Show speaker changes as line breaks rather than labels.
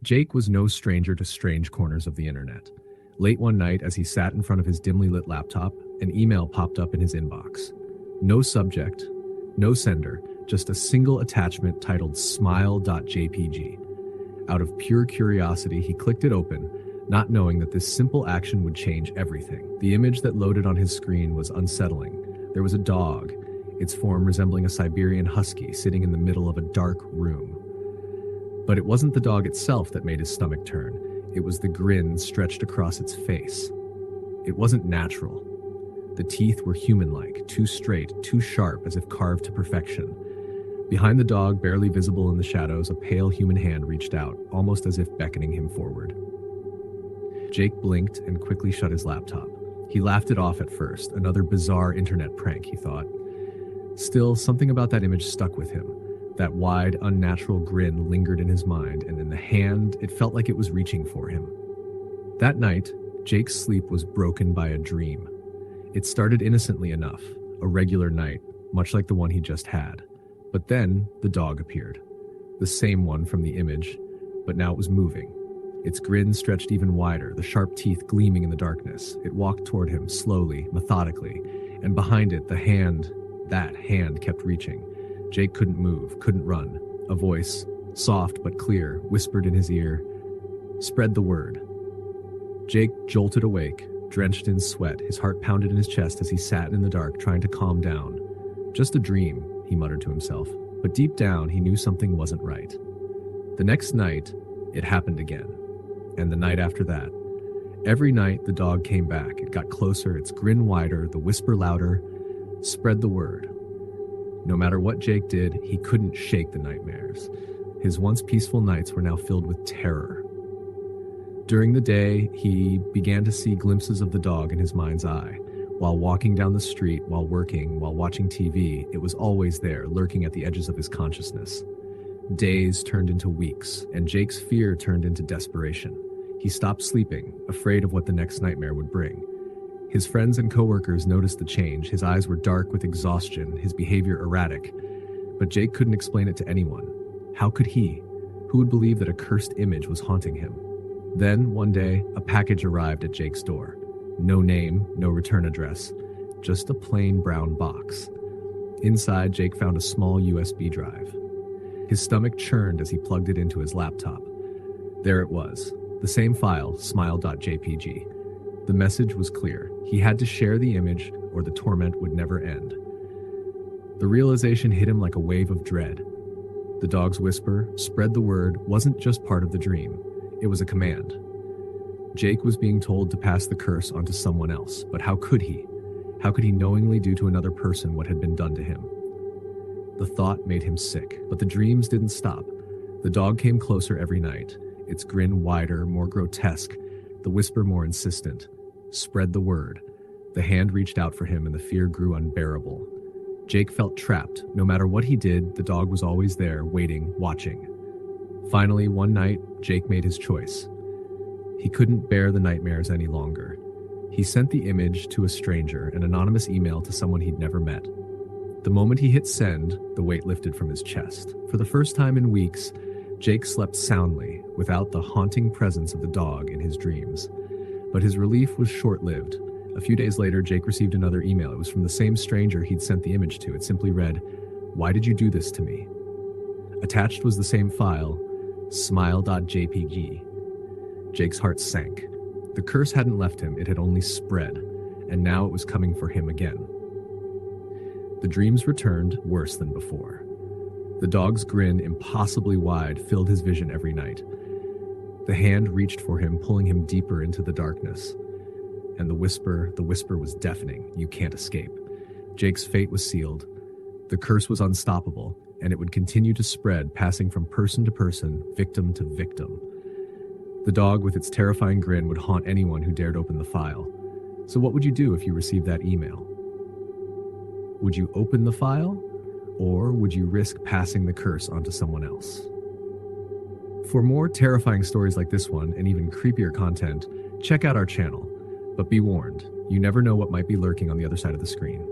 Jake was no stranger to strange corners of the internet. Late one night, as he sat in front of his dimly lit laptop, an email popped up in his inbox. No subject, no sender, just a single attachment titled smile.jpg. Out of pure curiosity, he clicked it open, not knowing that this simple action would change everything. The image that loaded on his screen was unsettling. There was a dog, its form resembling a Siberian husky, sitting in the middle of a dark room. But it wasn't the dog itself that made his stomach turn. It was the grin stretched across its face. It wasn't natural. The teeth were human-like, too straight, too sharp, as if carved to perfection. Behind the dog, barely visible in the shadows, a pale human hand reached out, almost as if beckoning him forward. Jake blinked and quickly shut his laptop. He laughed it off at first, another bizarre internet prank, he thought. Still, something about that image stuck with him. That wide, unnatural grin lingered in his mind, and in the hand, it felt like it was reaching for him. That night, Jake's sleep was broken by a dream. It started innocently enough, a regular night, much like the one he just had. But then, the dog appeared. The same one from the image, but now it was moving. Its grin stretched even wider, the sharp teeth gleaming in the darkness. It walked toward him, slowly, methodically, and behind it, that hand kept reaching. Jake couldn't move, couldn't run. A voice, soft but clear, whispered in his ear, "Spread the word." Jake jolted awake, drenched in sweat. His heart pounded in his chest as he sat in the dark, trying to calm down. Just a dream, he muttered to himself, but deep down he knew something wasn't right. The next night, it happened again, and the night after that. Every night the dog came back. It got closer, its grin wider, the whisper louder. Spread the word. No matter what Jake did, he couldn't shake the nightmares. His once peaceful nights were now filled with terror. During the day, he began to see glimpses of the dog in his mind's eye. While walking down the street, while working, while watching TV, it was always there, lurking at the edges of his consciousness. Days turned into weeks, and Jake's fear turned into desperation. He stopped sleeping, afraid of what the next nightmare would bring. His friends and coworkers noticed the change. His eyes were dark with exhaustion, his behavior erratic. But Jake couldn't explain it to anyone. How could he? Who would believe that a cursed image was haunting him? Then, one day, a package arrived at Jake's door. No name, no return address, just a plain brown box. Inside, Jake found a small USB drive. His stomach churned as he plugged it into his laptop. There it was, the same file, smile.jpg. The message was clear. He had to share the image or the torment would never end. The realization hit him like a wave of dread. The dog's whisper, "Spread the word," wasn't just part of the dream. It was a command. Jake was being told to pass the curse onto someone else, but how could he? How could he knowingly do to another person what had been done to him? The thought made him sick, but the dreams didn't stop. The dog came closer every night, its grin wider, more grotesque, the whisper more insistent. Spread the word. The hand reached out for him and the fear grew unbearable. Jake felt trapped. No matter what he did, the dog was always there, waiting, watching. Finally, one night, Jake made his choice. He couldn't bear the nightmares any longer. He sent the image to a stranger, an anonymous email to someone he'd never met. The moment he hit send, the weight lifted from his chest. For the first time in weeks, Jake slept soundly, without the haunting presence of the dog in his dreams. But his relief was short-lived. A few days later, Jake received another email. It was from the same stranger he'd sent the image to. It simply read, "Why did you do this to me?" Attached was the same file, smile.jpg. Jake's heart sank. The curse hadn't left him, it had only spread, and now it was coming for him again. The dreams returned, worse than before. The dog's grin, impossibly wide, filled his vision every night. The hand reached for him, pulling him deeper into the darkness. And the whisper was deafening. You can't escape. Jake's fate was sealed. The curse was unstoppable, and it would continue to spread, passing from person to person, victim to victim. The dog, with its terrifying grin, would haunt anyone who dared open the file. So what would you do if you received that email? Would you open the file? Or would you risk passing the curse onto someone else? For more terrifying stories like this one, and even creepier content, check out our channel. But be warned, you never know what might be lurking on the other side of the screen.